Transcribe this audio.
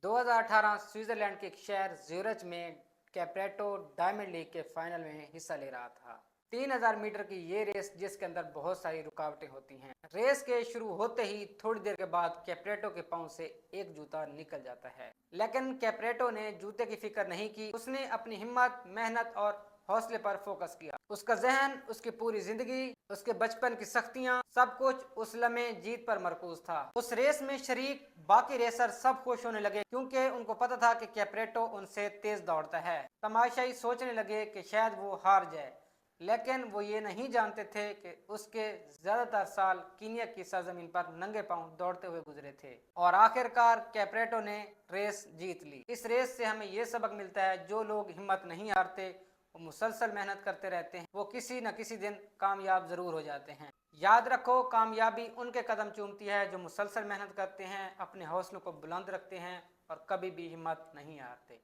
2018 Switzerland के एक शहर ज्यूरिच में कैप्रेटो डायमंड लीग के फाइनल में हिस्सा ले रहा था। 3000 मीटर की ये रेस जिसके अंदर बहुत सारी रुकावटें होती हैं। रेस के शुरू होते ही थोड़ी देर के बाद कैप्रेटो के पांव से एक जूता निकल जाता है, लेकिन कैप्रेटो ने जूते की फिक्र नहीं की। उसने अपनी हिम्मत, मेहनत और हौसले पर फोकस किया। उसका जहन, उसकी पूरी जिंदगी, उसके बचपन की सख्तियां, सब कुछ उस लम्हे जीत पर मरकूज था। उस रेस में शरीक बाकी रेसर सब खुश होने लगे क्योंकि उनको पता था कि कैप्रेटो उनसे तेज दौड़ता है। तमाशाई सोचने लगे कि शायद वो हार जाए, लेकिन वो ये नहीं जानते थे कि उसके ज्यादातर साल कीनिया की सरजमीन पर नंगे पांव दौड़ते हुए गुजरे थे और आखिरकार कैप्रेटो ने रेस जीत ली। इस रेस से हमें ये सबक मिलता है, जो लोग हिम्मत नहीं हारते, वो मुसलसल मेहनत करते रहते हैं, वो किसी न किसी दिन कामयाब जरूर हो जाते हैं। याद रखो, कामयाबी उनके कदम चूमती है जो मुसलसल मेहनत करते हैं, अपने हौसलों को बुलंद रखते हैं और कभी भी हिम्मत नहीं हारते।